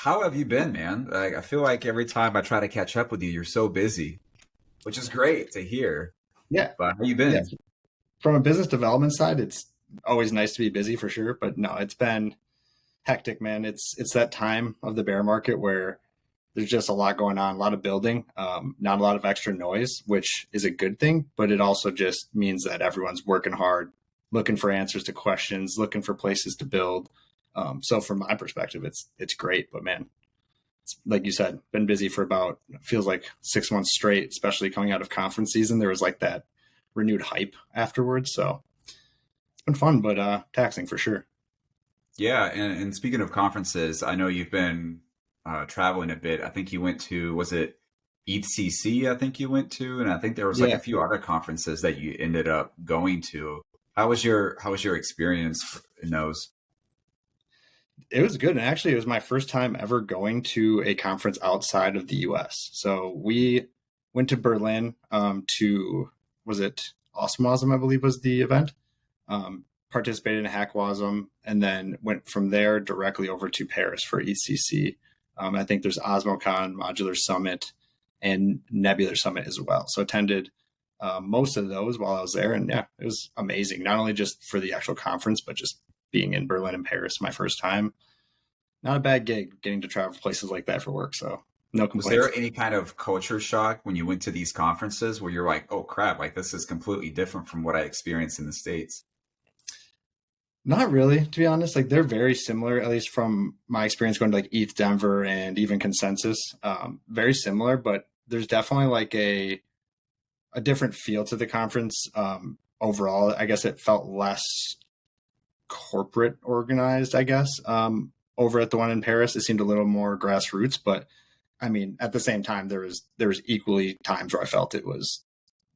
how have you been, man? Like, I feel like every time I try to catch up with you, you're so busy, which is great to hear. Yeah, But how you yeah. been? From a business development side, it's always nice to be busy for sure. But no, it's been hectic, man. It's that time of the bear market where there's just a lot going on, a lot of building, not a lot of extra noise, which is a good thing. But it also just means that everyone's working hard, looking for answers to questions, looking for places to build. So from my perspective, it's great. But man, it's, like you said, been busy for about feels like 6 months straight, especially coming out of conference season. There was like that renewed hype afterwards. So it's been fun, but taxing for sure. Yeah, and speaking of conferences, I know you've been traveling a bit. I think you went to, was it ETHCC? I think you went to, and I think there was like a Yeah, few other conferences that you ended up going to. How was your experience in those? it was good. And actually, it was my first time ever going to a conference outside of the US. So we went to Berlin to, was it Osmosm, I believe was the event. Participated in Hackwasm, and then went from there directly over to Paris for ECC. I think there's OsmoCon, Modular Summit, and Nebular Summit as well. So attended most of those while I was there, and yeah, it was amazing. Not only just for the actual conference, but just being in Berlin and Paris my first time. Not a bad gig getting to travel places like that for work. So no Was complaints. there any kind of culture shock when you went to these conferences where you're like, oh crap, like this is completely different from what I experienced in the States? Not really, to be honest. Like they're very similar, at least from my experience going to like ETH Denver and even Consensus. Very similar, but there's definitely like a different feel to the conference. Overall, I guess it felt less corporate organized. I guess over at the one in Paris, it seemed a little more grassroots. But I mean, at the same time, there was equally times where I felt it was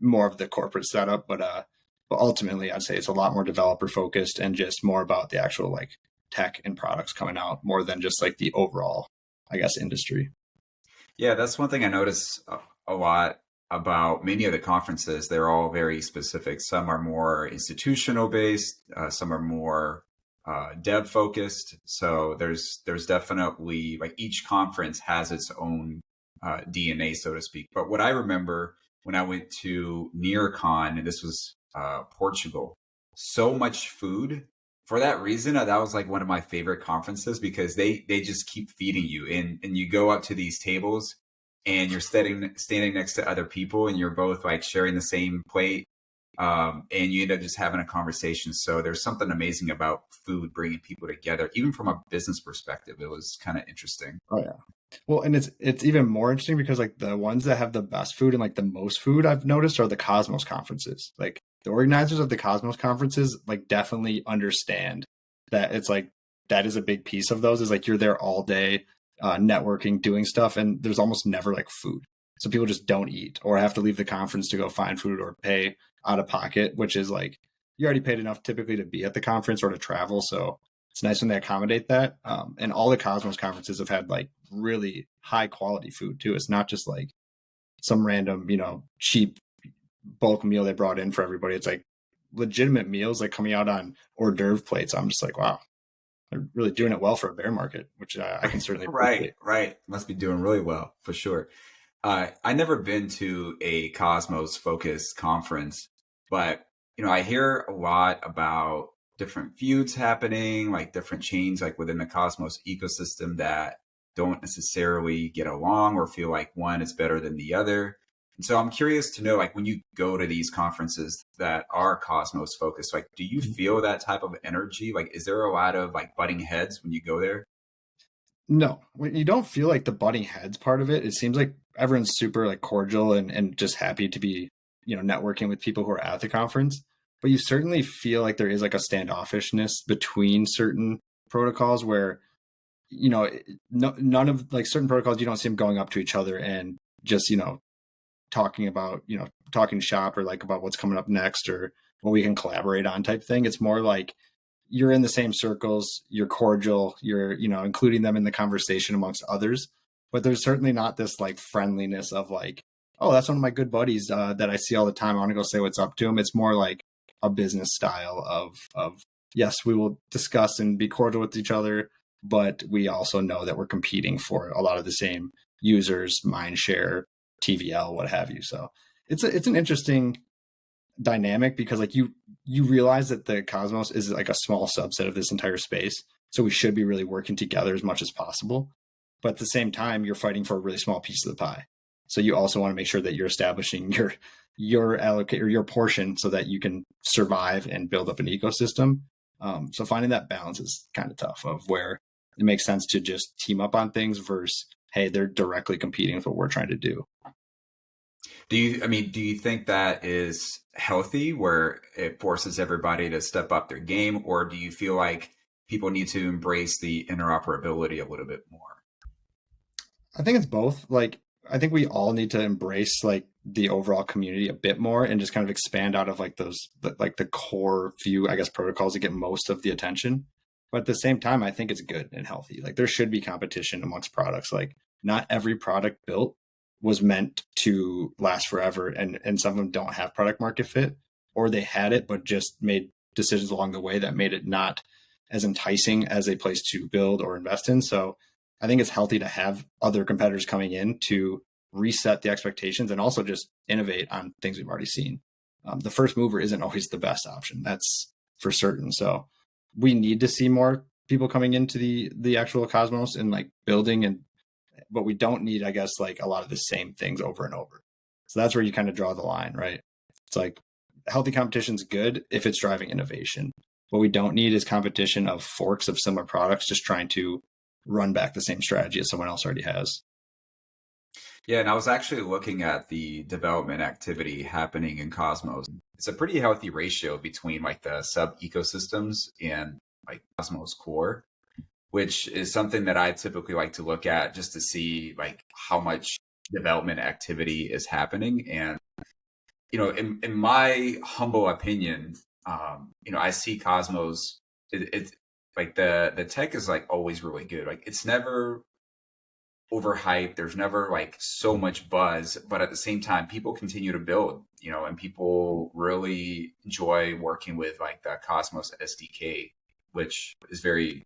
more of the corporate setup, but ultimately I'd say it's a lot more developer focused and just more about the actual like tech and products coming out more than just like the overall, I guess, industry. Yeah, that's one thing I notice a lot about many of the conferences. They're all very specific. Some are more institutional based, some are more dev focused. So there's definitely like each conference has its own DNA, so to speak. But what I remember when I went to NearCon, and this was Portugal, so much food. For that reason, that was like one of my favorite conferences because they just keep feeding you, and you go up to these tables, and you're standing next to other people, and you're both like sharing the same plate, and you end up just having a conversation. So there's something amazing about food bringing people together, even from a business perspective. It was kind of interesting. Oh yeah. Well, and it's even more interesting because like the ones that have the best food and like the most food I've noticed are the Cosmos conferences. Like the organizers of the Cosmos conferences like definitely understand that it's like that is a big piece of those is like you're there all day networking, doing stuff, and there's almost never like food. So people just don't eat or have to leave the conference to go find food or pay out of pocket, which is like you already paid enough typically to be at the conference or to travel. So it's nice when they accommodate that. And all the Cosmos conferences have had like really high quality food too. It's not just like some random, cheap bulk meal they brought in for everybody. It's like legitimate meals like coming out on hors d'oeuvre plates. I'm just like, wow, they're really doing it well for a bear market, which I can certainly Right, appreciate. right. Must be doing really well for sure. I never been to a Cosmos focused conference, but I hear a lot about different feuds happening, like different chains, like within the Cosmos ecosystem that don't necessarily get along or feel like one is better than the other. And so I'm curious to know, like, when you go to these conferences that are Cosmos focused, like, do you feel that type of energy? Like, is there a lot of like butting heads when you go there? No, when you don't feel like the butting heads part of it, it seems like everyone's super like cordial and just happy to be, networking with people who are at the conference. But you certainly feel like there is like a standoffishness between certain protocols where, none of like certain protocols, you don't see them going up to each other and just, talking about, talking shop or like about what's coming up next or what we can collaborate on type thing. It's more like you're in the same circles, you're cordial, you're, including them in the conversation amongst others. But there's certainly not this like friendliness of like, oh, that's one of my good buddies that I see all the time. I want to go say what's up to him. It's more like a business style of yes, we will discuss and be cordial with each other. but we also know that we're competing for a lot of the same users, mindshare, TVL, what have you. So it's an interesting dynamic because like you realize that the Cosmos is like a small subset of this entire space. So we should be really working together as much as possible. But at the same time, you're fighting for a really small piece of the pie. So you also want to make sure that you're establishing your allocate or your portion so that you can survive and build up an ecosystem. So finding that balance is kind of tough of where it makes sense to just team up on things versus, hey, they're directly competing with what we're trying to do. Do you think that is healthy where it forces everybody to step up their game, or do you feel like people need to embrace the interoperability a little bit more? I think it's both. Like, I think we all need to embrace like the overall community a bit more and just kind of expand out of like those, like the core few, I guess, protocols that get most of the attention. But at the same time, I think it's good and healthy. Like there should be competition amongst products. Like not every product built was meant to last forever. And some of them don't have product market fit, or they had it, but just made decisions along the way that made it not as enticing as a place to build or invest in. So I think it's healthy to have other competitors coming in to reset the expectations and also just innovate on things we've already seen. The first mover isn't always the best option. That's for certain. So we need to see more people coming into the actual Cosmos and like building, but we don't need, I guess, like a lot of the same things over and over. So that's where you kind of draw the line, right? It's like healthy competition is good if it's driving innovation. What we don't need is competition of forks of similar products just trying to run back the same strategy as someone else already has. Yeah, and I was actually looking at the development activity happening in Cosmos. It's a pretty healthy ratio between like the sub ecosystems and like Cosmos core, which is something that I typically like to look at just to see like how much development activity is happening. And in my humble opinion, I see Cosmos. It's like the tech is like always really good. Like it's never overhyped. There's never like so much buzz, but at the same time, people continue to build. And people really enjoy working with like the Cosmos SDK, which is very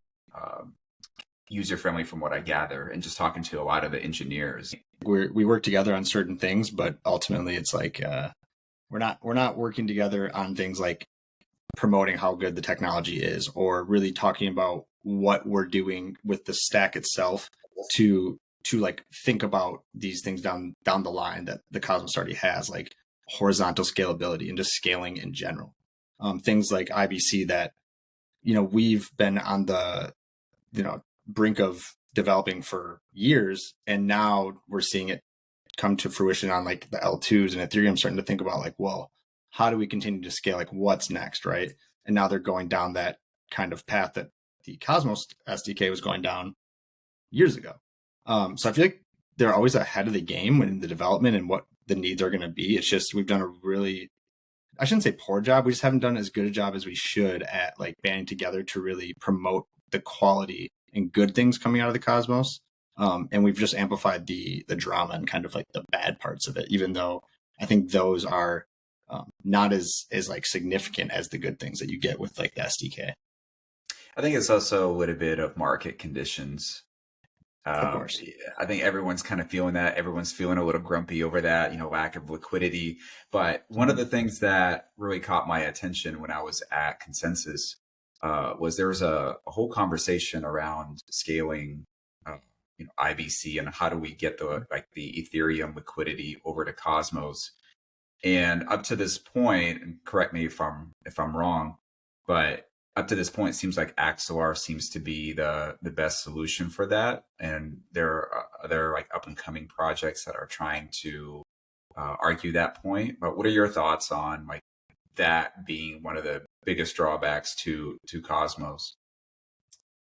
user friendly from what I gather, and just talking to a lot of the engineers. We work together on certain things, but ultimately it's like we're not working together on things like promoting how good the technology is or really talking about what we're doing with the stack itself to like think about these things down the line that the Cosmos already has, like horizontal scalability and just scaling in general. Things like IBC that we've been on the brink of developing for years, and now we're seeing it come to fruition on like the L2s and Ethereum starting to think about like, well, how do we continue to scale? Like what's next, right? And now they're going down that kind of path that the Cosmos SDK was going down years ago. So I feel like they're always ahead of the game in the development and what the needs are going to be. It's just we've done a really, I shouldn't say poor job. We just haven't done as good a job as we should at like banding together to really promote the quality and good things coming out of the Cosmos. And we've just amplified the drama and kind of like the bad parts of it, even though I think those are not as like significant as the good things that you get with like the SDK. I think it's also a little bit of market conditions. Of course. I think everyone's kind of feeling that. Everyone's feeling a little grumpy over that, lack of liquidity. But one of the things that really caught my attention when I was at Consensus was there was a whole conversation around scaling, IBC and how do we get the Ethereum liquidity over to Cosmos. And up to this point, and correct me if I'm wrong, but up to this point, it seems like Axelar seems to be the best solution for that. And there are other like up and coming projects that are trying to argue that point. But what are your thoughts on like that being one of the biggest drawbacks to Cosmos?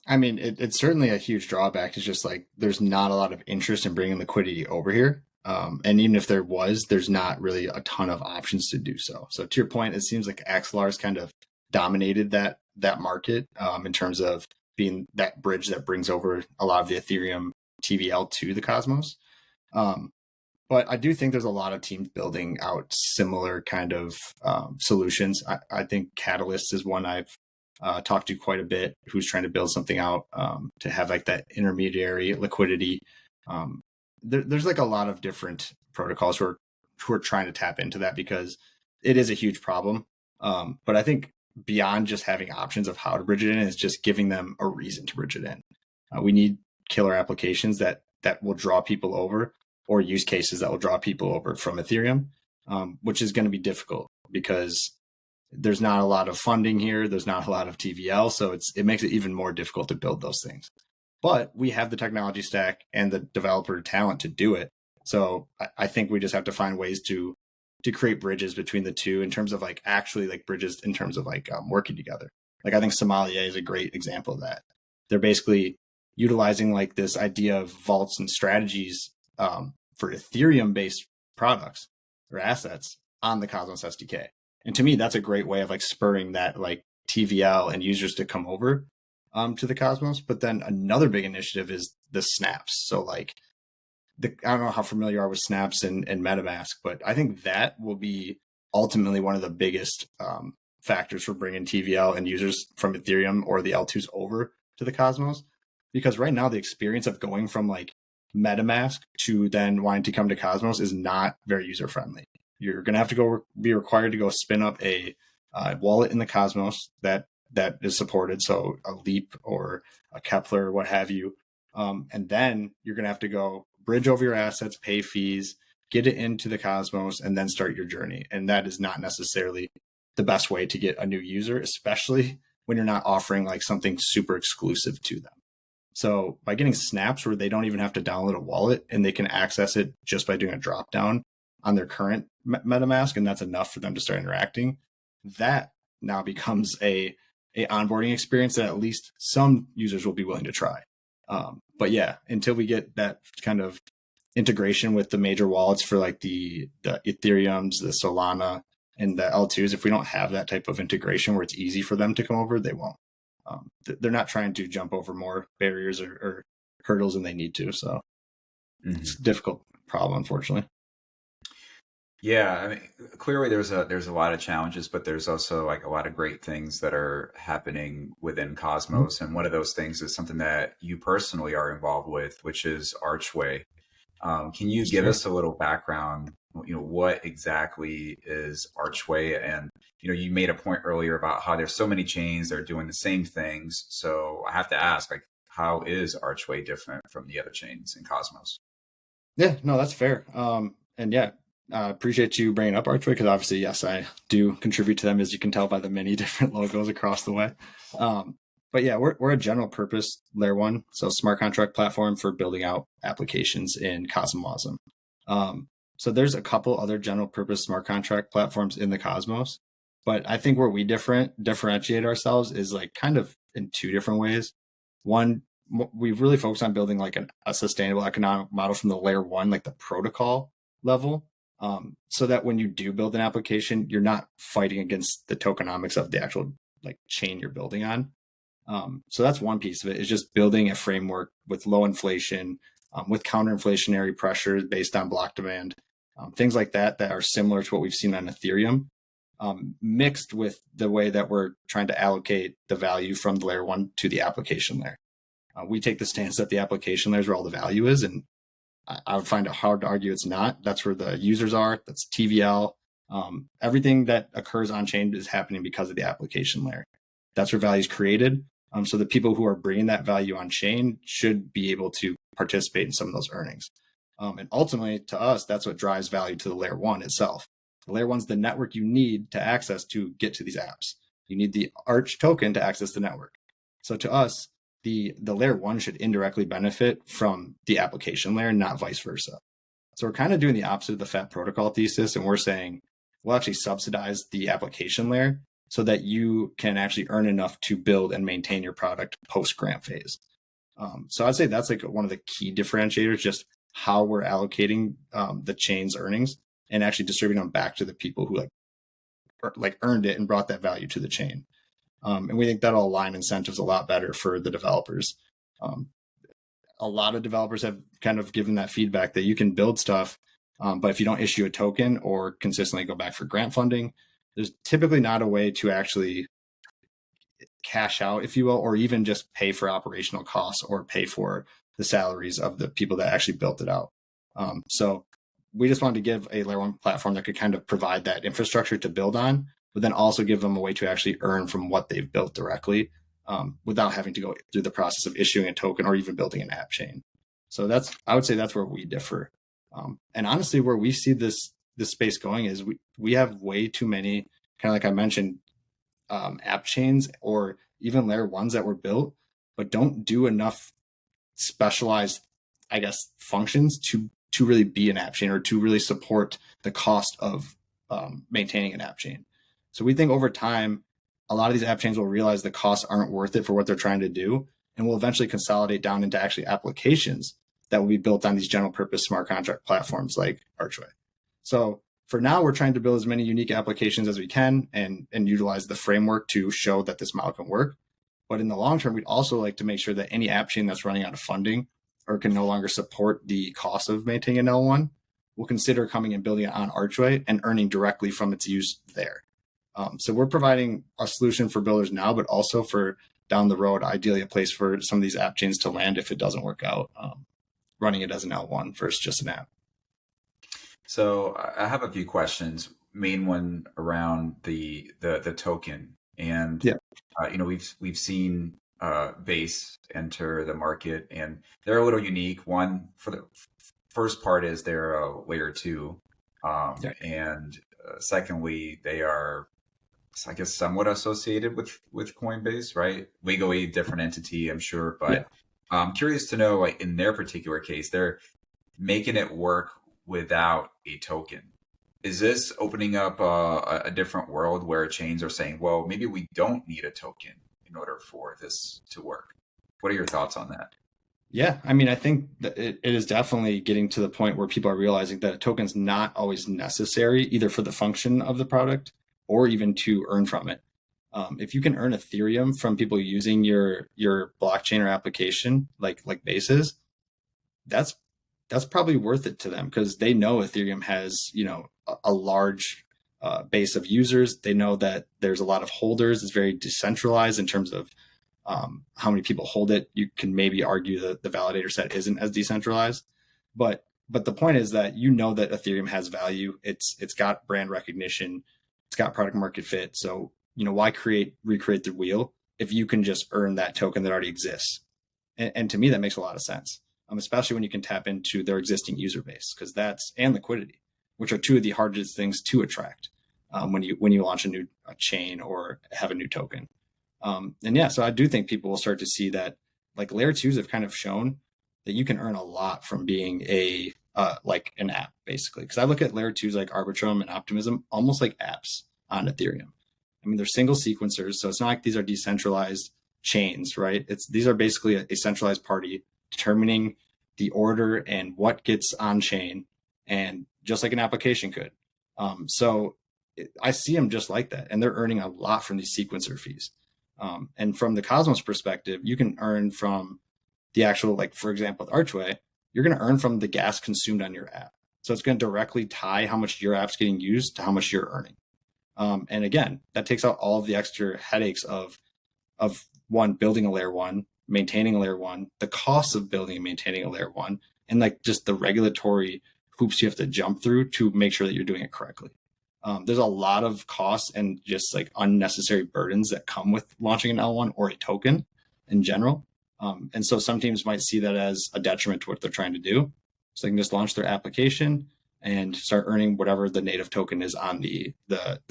I mean, it's certainly a huge drawback. It's just like there's not a lot of interest in bringing liquidity over here. And even if there was, there's not really a ton of options to do so. So to your point, it seems like Axelar's kind of dominated that market in terms of being that bridge that brings over a lot of the Ethereum TVL to the Cosmos. But I do think there's a lot of teams building out similar kind of solutions. I think Catalyst is one I've talk to quite a bit who's trying to build something out to have like that intermediary liquidity. There's like a lot of different protocols who are trying to tap into that because it is a huge problem. But I think beyond just having options of how to bridge it in is just giving them a reason to bridge it in. We need killer applications that will draw people over, or use cases that will draw people over from Ethereum, which is going to be difficult because there's not a lot of funding here. There's not a lot of TVL. So it makes it even more difficult to build those things. But we have the technology stack and the developer talent to do it. So I think we just have to find ways to create bridges between the two in terms of like actually like bridges in terms of like working together. Like I think Somalia is a great example of that. They're basically utilizing like this idea of vaults and strategies for Ethereum based products or assets on the Cosmos SDK. And to me, that's a great way of like spurring that like TVL and users to come over to the Cosmos. But then another big initiative is the snaps. So like I don't know how familiar you are with snaps and MetaMask, but I think that will be ultimately one of the biggest factors for bringing TVL and users from Ethereum or the L2s over to the Cosmos. Because right now the experience of going from like MetaMask to then wanting to come to Cosmos is not very user friendly. You're going to have to be required to go spin up a wallet in the Cosmos that is supported. So a Leap or a Kepler, what have you. And then you're going to have to go bridge over your assets, pay fees, get it into the Cosmos, and then start your journey. And that is not necessarily the best way to get a new user, especially when you're not offering like something super exclusive to them. So by getting snaps where they don't even have to download a wallet and they can access it just by doing a drop down on their current MetaMask, and that's enough for them to start interacting, that now becomes a onboarding experience that at least some users will be willing to try. But yeah, until we get that kind of integration with the major wallets for like the Ethereums, the Solana, and the L2s, if we don't have that type of integration where it's easy for them to come over, they won't. They're not trying to jump over more barriers or hurdles than they need to. So it's a difficult problem, unfortunately. Yeah, I mean, clearly there's a lot of challenges, but there's also like a lot of great things that are happening within Cosmos. And one of those things is something that you personally are involved with, which is Archway. Can you give us a little background? What exactly is Archway? And you made a point earlier about how there's so many chains that are doing the same things. So I have to ask, like, how is Archway different from the other chains in Cosmos? Yeah, no, that's fair. And yeah, appreciate you bringing up Archway because obviously, yes, I do contribute to them, as you can tell by the many different logos across the way. But yeah, we're a general purpose layer one, so smart contract platform for building out applications in Cosmos. So there's a couple other general purpose smart contract platforms in the Cosmos, but I think where we differentiate ourselves is like kind of in two different ways. One, we really focus on building like a sustainable economic model from the layer one, like the protocol level, so that when you do build an application, you're not fighting against the tokenomics of the actual like chain you're building on. So that's one piece of it, is just building a framework with low inflation, with counterinflationary pressures based on block demand, things like that are similar to what we've seen on Ethereum, mixed with the way that we're trying to allocate the value from the layer one to the application layer. We take the stance that the application layer is where all the value is, and I would find it hard to argue it's not. That's where the users are. That's TVL. Everything that occurs on chain is happening because of the application layer. That's where value is created. So the people who are bringing that value on chain should be able to participate in some of those earnings. And ultimately, to us, that's what drives value to the layer one itself. The layer one's the network you need to access to get to these apps. You need the Arch token to access the network. So to us, the layer one should indirectly benefit from the application layer, not vice versa. So we're kind of doing the opposite of the FAT protocol thesis, and we're saying we'll actually subsidize the application layer so that you can actually earn enough to build and maintain your product post grant phase. So I'd say that's like one of the key differentiators, just how we're allocating the chain's earnings and actually distributing them back to the people who like earned it and brought that value to the chain. And we think that'll align incentives a lot better for the developers. A lot of developers have kind of given that feedback that you can build stuff, but if you don't issue a token or consistently go back for grant funding, there's typically not a way to actually cash out, if you will, or even just pay for operational costs or pay for the salaries of the people that actually built it out. So we just wanted to give a layer one platform that could kind of provide that infrastructure to build on, but then also give them a way to actually earn from what they've built directly, without having to go through the process of issuing a token or even building an app chain. So I would say that's where we differ. And honestly, where we see this space going is we have way too many, kind of like I mentioned, app chains or even layer ones that were built, but don't do enough specialized, I guess, functions to really be an app chain or to really support the cost of maintaining an app chain. So we think over time, a lot of these app chains will realize the costs aren't worth it for what they're trying to do, and will eventually consolidate down into actually applications that will be built on these general purpose smart contract platforms like Archway. So for now, we're trying to build as many unique applications as we can and utilize the framework to show that this model can work. But in the long term, we'd also like to make sure that any app chain that's running out of funding or can no longer support the cost of maintaining an L1 will consider coming and building it on Archway and earning directly from its use there. So we're providing a solution for builders now, but also for down the road, ideally a place for some of these app chains to land if it doesn't work out, running it as an L1 versus just an app. So I have a few questions. Main one around the token, and yeah. We've seen Base enter the market, and they're a little unique. One, for the first part is they're a layer two, and secondly, they are, I guess, somewhat associated with Coinbase, right? Legally different entity, I'm sure, but I'm curious to know, like in their particular case, they're making it work without a token. Is this opening up a different world where chains are saying, well, maybe we don't need a token in order for this to work? What are your thoughts on that? Yeah, I mean, I think that it is definitely getting to the point where people are realizing that a token is not always necessary, either for the function of the product or even to earn from it. If you can earn Ethereum from people using your blockchain or application, like Bases, that's probably worth it to them because they know Ethereum has, a large base of users. They know that there's a lot of holders. It's very decentralized in terms of how many people hold it. You can maybe argue that the validator set isn't as decentralized, but the point is that that Ethereum has value. It's got brand recognition. It's got product market fit. So why recreate the wheel if you can just earn that token that already exists? And to me, that makes a lot of sense. Especially when you can tap into their existing user base, because and liquidity, which are two of the hardest things to attract when you launch a chain or have a new token. So I do think people will start to see that, like layer twos have kind of shown that you can earn a lot from being like an app, basically. Because I look at layer twos like Arbitrum and Optimism almost like apps on Ethereum. I mean, they're single sequencers, so it's not like these are decentralized chains, right? These are basically a centralized party determining the order and what gets on chain, and just like an application could. So I see them just like that, and they're earning a lot from these sequencer fees. And from the Cosmos perspective, you can earn from the actual, like for example, with Archway, you're going to earn from the gas consumed on your app. So it's going to directly tie how much your app's getting used to how much you're earning. And again, that takes out all of the extra headaches of one, building a layer one, maintaining a layer one, the cost of building and maintaining a layer one, and like just the regulatory hoops you have to jump through to make sure that you're doing it correctly. There's a lot of costs and just like unnecessary burdens that come with launching an L1 or a token in general. And so some teams might see that as a detriment to what they're trying to do. So they can just launch their application and start earning whatever the native token is on the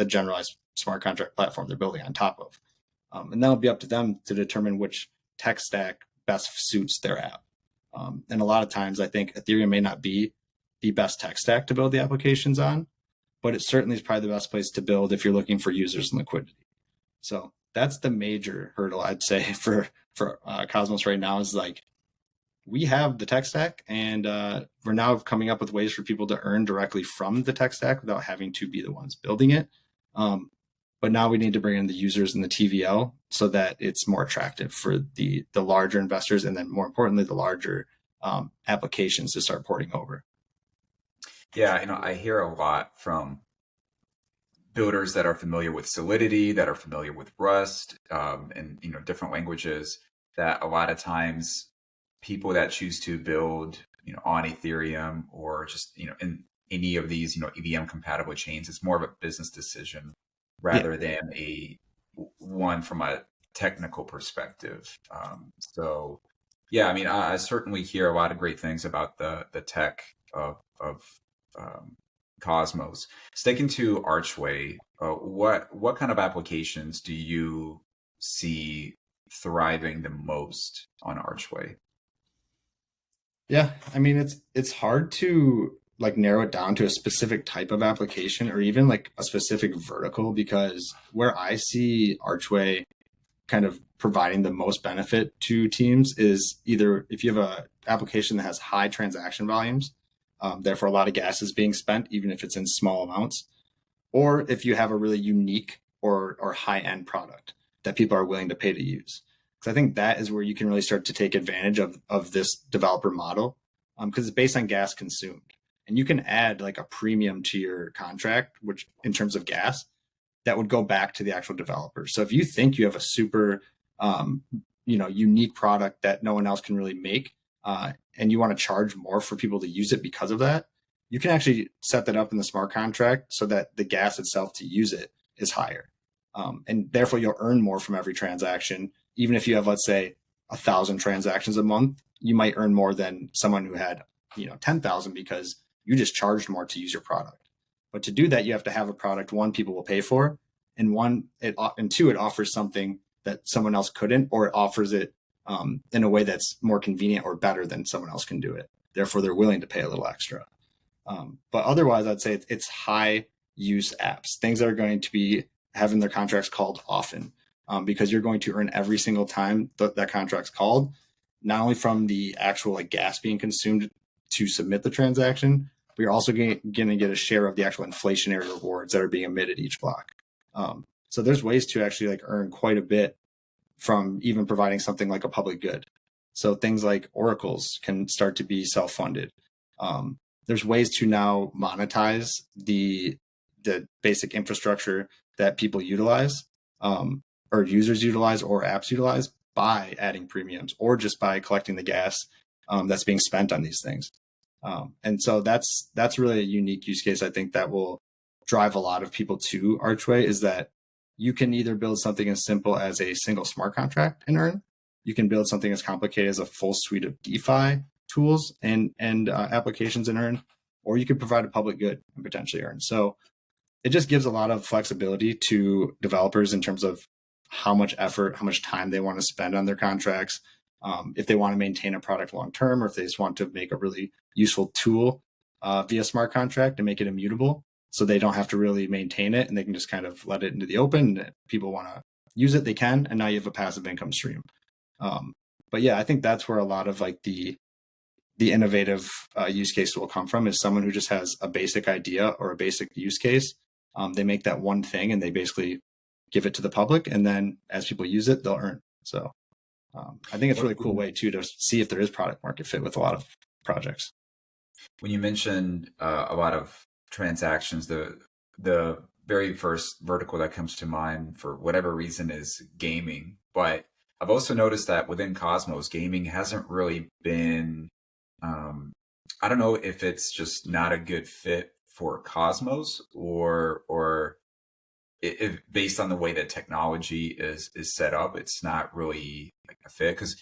generalized smart contract platform they're building on top of. And that'll be up to them to determine which tech stack best suits their app. And a lot of times I think Ethereum may not be the best tech stack to build the applications on, but it certainly is probably the best place to build if you're looking for users and liquidity. So that's the major hurdle I'd say for Cosmos right now, is like, we have the tech stack, and we're now coming up with ways for people to earn directly from the tech stack without having to be the ones building it. But now we need to bring in the users and the TVL so that it's more attractive for the larger investors, and then more importantly, the larger applications to start porting over. Yeah, I hear a lot from builders that are familiar with Solidity, that are familiar with Rust, and different languages. That a lot of times people that choose to build on Ethereum or just in any of these EVM compatible chains, it's more of a business decision Yeah. rather than a one from a technical perspective. So yeah, I mean, I certainly hear a lot of great things about the tech of Cosmos. Sticking to Archway, what kind of applications do you see thriving the most on Archway? Yeah, I mean it's hard to like narrow it down to a specific type of application or even like a specific vertical because where I see Archway kind of providing the most benefit to teams is either if you have a application that has high transaction volumes, therefore a lot of gas is being spent even if it's in small amounts, or if you have a really unique or high end product that people are willing to pay to use. Because I think that is where you can really start to take advantage of this developer model because it's based on gas consumed. And you can add like a premium to your contract, which in terms of gas, that would go back to the actual developer. So if you think you have a super, unique product that no one else can really make, and you want to charge more for people to use it because of that, you can actually set that up in the smart contract so that the gas itself to use it is higher. And therefore you'll earn more from every transaction. Even if you have, let's say, 1,000 transactions a month, you might earn more than someone who had, 10,000 because you just charged more to use your product. But to do that, you have to have a product, one, people will pay for, and two, it offers something that someone else couldn't, or it offers it in a way that's more convenient or better than someone else can do it. Therefore, they're willing to pay a little extra. But otherwise, I'd say it's high use apps, things that are going to be having their contracts called often, because you're going to earn every single time that contract's called, not only from the actual like gas being consumed to submit the transaction, but you're also going to get a share of the actual inflationary rewards that are being emitted each block. So there's ways to actually like earn quite a bit from even providing something like a public good. So things like oracles can start to be self-funded. There's ways to now monetize the basic infrastructure that people utilize, or users utilize, or apps utilize by adding premiums or just by collecting the gas that's being spent on these things. And so that's really a unique use case. I think that will drive a lot of people to Archway is that you can either build something as simple as a single smart contract and earn. You can build something as complicated as a full suite of DeFi tools and applications and earn, or you could provide a public good and potentially earn. So it just gives a lot of flexibility to developers in terms of how much effort, how much time they want to spend on their contracts. If they want to maintain a product long term, or if they just want to make a really useful tool via smart contract and make it immutable, so they don't have to really maintain it and they can just kind of let it into the open. If people want to use it, they can, and now you have a passive income stream. But yeah, I think that's where a lot of like the innovative use case will come from is someone who just has a basic idea or a basic use case. They make that one thing and they basically give it to the public, and then as people use it, they'll earn. So I think it's a really cool way too to see if there is product market fit with a lot of projects. When you mentioned a lot of transactions, the very first vertical that comes to mind for whatever reason is gaming. But I've also noticed that within Cosmos, gaming hasn't really been. I don't know if it's just not a good fit for Cosmos, or if based on the way that technology is set up, it's not really like a fit because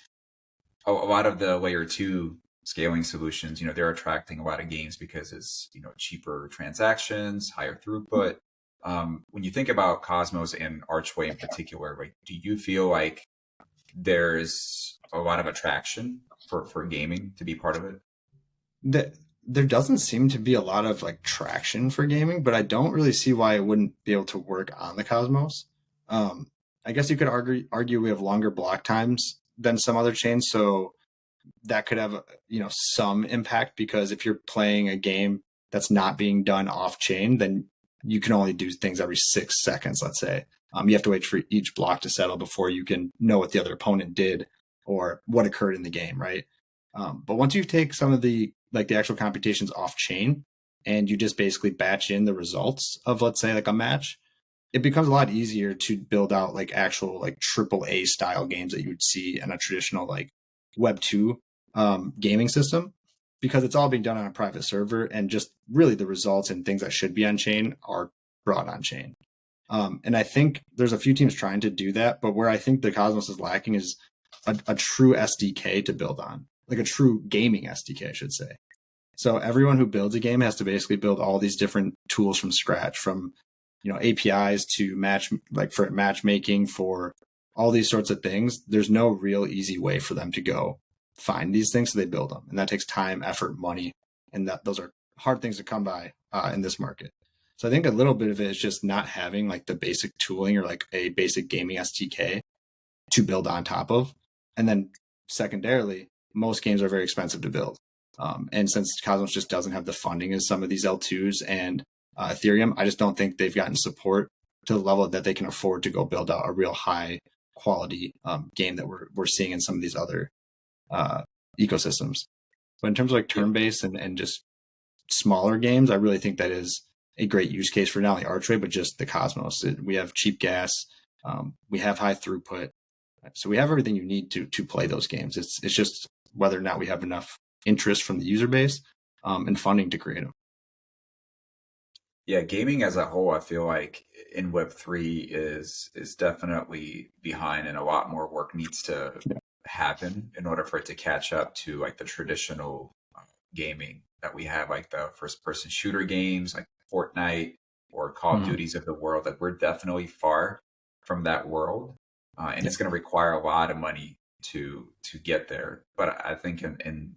a lot of the layer two scaling solutions, they're attracting a lot of gains because it's, cheaper transactions, higher throughput. When you think about Cosmos and Archway in particular, like, do you feel like there's a lot of attraction for gaming to be part of it? There doesn't seem to be a lot of like traction for gaming, but I don't really see why it wouldn't be able to work on the Cosmos. I guess you could argue we have longer block times than some other chains, so that could have some impact because if you're playing a game that's not being done off chain, then you can only do things every 6 seconds. Let's say you have to wait for each block to settle before you can know what the other opponent did or what occurred in the game, right? But once you take some of the actual computations off chain, and you just basically batch in the results of, let's say, like a match, it becomes a lot easier to build out like actual like AAA style games that you would see in a traditional like Web2 gaming system, because it's all being done on a private server, and just really the results and things that should be on chain are brought on chain. And I think there's a few teams trying to do that, but where I think the Cosmos is lacking is a true SDK to build on, like a true gaming SDK, I should say. So everyone who builds a game has to basically build all these different tools from scratch, from APIs to for matchmaking, for all these sorts of things. There's no real easy way for them to go find these things, so they build them, and that takes time, effort, money, and those are hard things to come by in this market. So I think a little bit of it is just not having like the basic tooling or like a basic gaming SDK to build on top of. And then secondarily, most games are very expensive to build. And since Cosmos just doesn't have the funding as some of these L2s and Ethereum, I just don't think they've gotten support to the level that they can afford to go build out a real high quality game that we're seeing in some of these other ecosystems. But in terms of like turn-based and just smaller games, I really think that is a great use case for not only Archway, but just the Cosmos. We have cheap gas, we have high throughput, so we have everything you need to play those games. It's just whether or not we have enough interest from the user base and funding to create them. Yeah, gaming as a whole, I feel like in Web3 is definitely behind, and a lot more work needs to happen in order for it to catch up to like the traditional gaming that we have, like the first person shooter games like Fortnite or Call of Duties of the world. Like we're definitely far from that world, and it's going to require a lot of money to get there. But I think in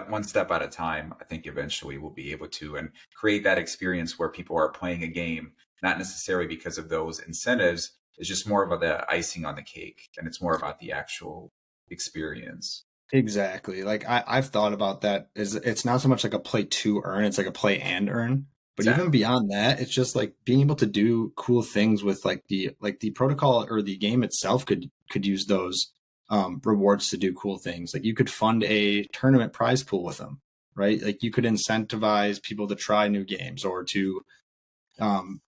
one step at a time, I think eventually we'll be able to and create that experience where people are playing a game, not necessarily because of those incentives. It's just more about the icing on the cake, and it's more about the actual experience. Exactly. Like I've thought about that. It's not so much like a play to earn, it's like a play and earn. But even Exactly. beyond that, it's just like being able to do cool things with like the protocol, or the game itself could use those rewards to do cool things. Like you could fund a tournament prize pool with them, right? Like you could incentivize people to try new games, or to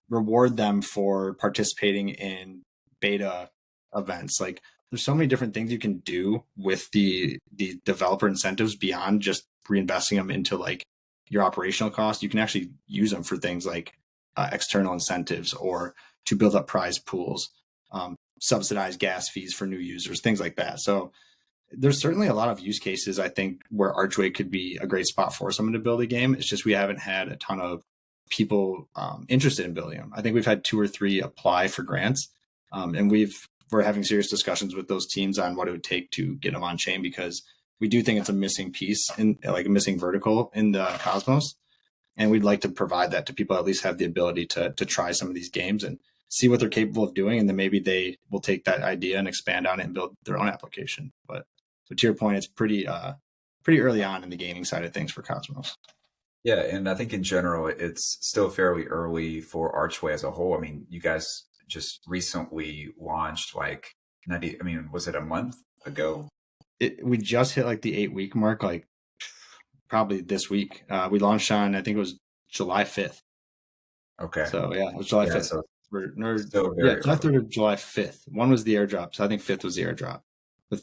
reward them for participating in beta events. Like there's so many different things you can do with the developer incentives beyond just reinvesting them into like your operational costs. You can actually use them for things like external incentives, or to build up prize pools, subsidize gas fees for new users, things like that. So there's certainly a lot of use cases, I think, where Archway could be a great spot for someone to build a game. It's just we haven't had a ton of people interested in building them. I think we've had 2 or 3 apply for grants, and we're having serious discussions with those teams on what it would take to get them on chain, because we do think it's a missing piece, in like a missing vertical in the Cosmos, and we'd like to provide that to people, at least have the ability to try some of these games and see what they're capable of doing, and then maybe they will take that idea and expand on it and build their own application. But so to your point, it's pretty early on in the gaming side of things for Cosmos. Yeah, and I think in general, it's still fairly early for Archway as a whole. I mean, you guys just recently launched like 90, I mean, was it a month ago? We just hit like the 8-week mark, like probably this week. We launched on, I think it was July 5th. Okay. So yeah, it was July Yeah, 5th. so still Yeah, very July early. 3rd or July 5th. One was the airdrop, so I think 5th was the airdrop. The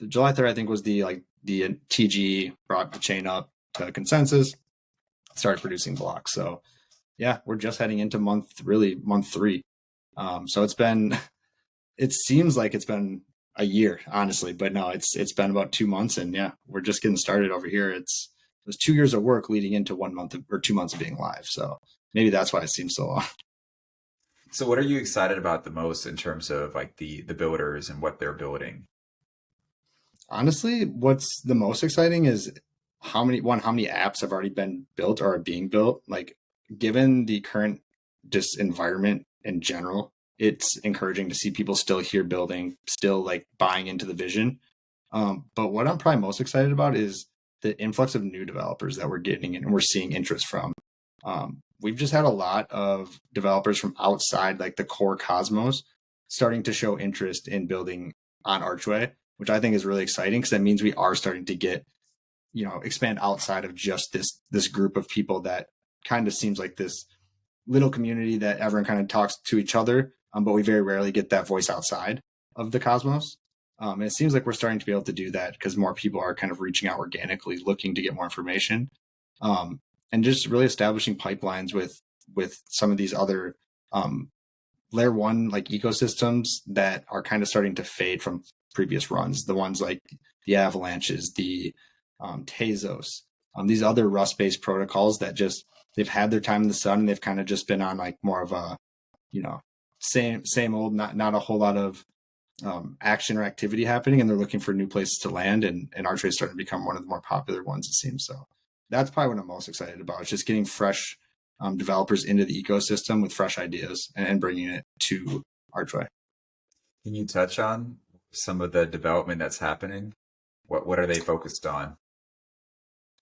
July 3rd, I think, was the TG brought the chain up to consensus, started producing blocks. So yeah, we're just heading into month 3. So it seems like it's been a year, honestly, but no, it's been about 2 months, and yeah, we're just getting started over here. It was 2 years of work leading into 1 month or 2 months of being live. So maybe that's why it seems so long. So what are you excited about the most in terms of like the builders and what they're building? Honestly, what's the most exciting is how many apps have already been built or are being built. Like, given the current just environment in general, it's encouraging to see people still here building, still like buying into the vision. But what I'm probably most excited about is the influx of new developers that we're getting and we're seeing interest from. We've just had a lot of developers from outside like the core Cosmos starting to show interest in building on Archway, which I think is really exciting, because that means we are starting to get, expand outside of just this group of people that kind of seems like this little community that everyone kind of talks to each other, but we very rarely get that voice outside of the cosmos. And it seems like we're starting to be able to do that because more people are kind of reaching out organically, looking to get more information, and just really establishing pipelines with some of these other layer one like ecosystems that are kind of starting to fade from previous runs. The ones like the Avalanches, the Tezos, these other Rust-based protocols that just they've had their time in the sun and they've kind of just been on like more of a, same old, not a whole lot of action or activity happening, and they're looking for new places to land. And Archway is starting to become one of the more popular ones, it seems. So that's probably what I'm most excited about. It's just getting fresh developers into the ecosystem with fresh ideas and bringing it to Archway. Can you touch on some of the development that's happening? What are they focused on?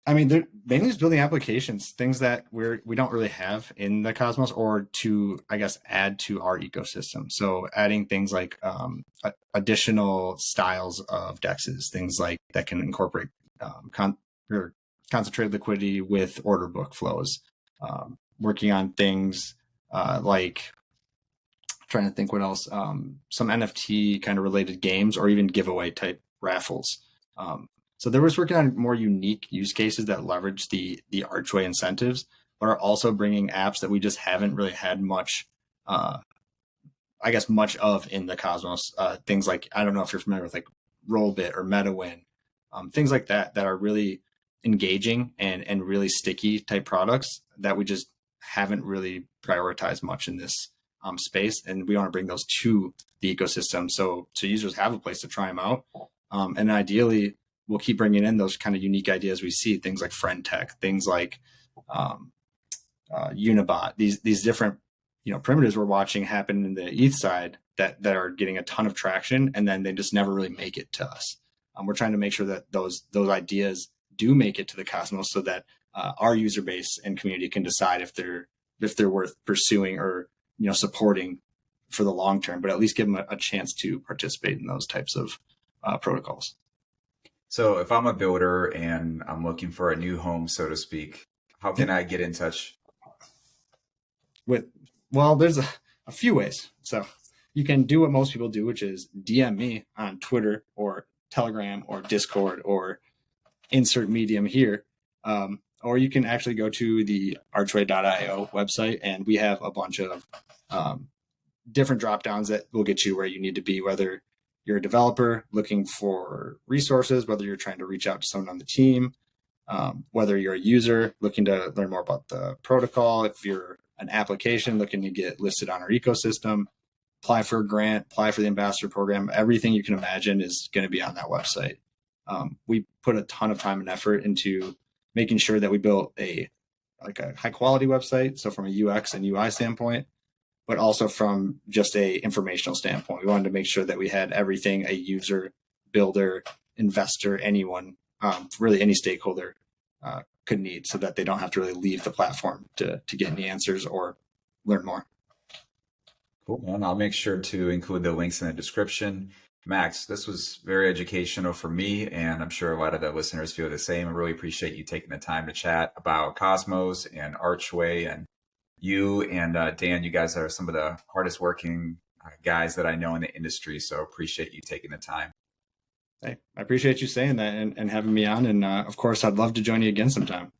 I mean, they're mainly just building applications, things that we don't really have in the Cosmos, or to, I guess, add to our ecosystem. So adding things like additional styles of dexes, things like that can incorporate concentrated liquidity with order book flows. Working on things like, trying to think what else, some NFT kind of related games or even giveaway type raffles. So they were working on more unique use cases that leverage the Archway incentives, but are also bringing apps that we just haven't really had much, much of in the Cosmos. Things like, I don't know if you're familiar with like Rollbit or MetaWin, things like that are really engaging and really sticky type products that we just haven't really prioritized much in this space. And we want to bring those to the ecosystem so users have a place to try them out. And ideally, we'll keep bringing in those kind of unique ideas we see, things like friend tech, things like Unibot, these different primitives we're watching happen in the ETH side that are getting a ton of traction, and then they just never really make it to us. We're trying to make sure that those ideas do make it to the Cosmos so that our user base and community can decide if they're worth pursuing or supporting for the long term, but at least give them a chance to participate in those types of protocols. So if I'm a builder and I'm looking for a new home, so to speak, how can I get in touch? There's a few ways. So you can do what most people do, which is DM me on Twitter or Telegram or Discord or insert medium here. Or you can actually go to the archway.io website, and we have a bunch of different drop downs that will get you where you need to be, whether you're a developer looking for resources, whether you're trying to reach out to someone on the team, whether you're a user looking to learn more about the protocol, if you're an application looking to get listed on our ecosystem, apply for a grant, apply for the ambassador program, everything you can imagine is going to be on that website. We put a ton of time and effort into making sure that we built a high quality website. So from a UX and UI standpoint, but also from just a informational standpoint, we wanted to make sure that we had everything a user, builder, investor, anyone, really any stakeholder could need, so that they don't have to really leave the platform to get any answers or learn more. Cool, man. I'll make sure to include the links in the description. Max, this was very educational for me, and I'm sure a lot of the listeners feel the same. I really appreciate you taking the time to chat about Cosmos and Archway. And you and Dan, you guys are some of the hardest working guys that I know in the industry, so appreciate you taking the time. Hey, I appreciate you saying that and having me on. And of course, I'd love to join you again sometime.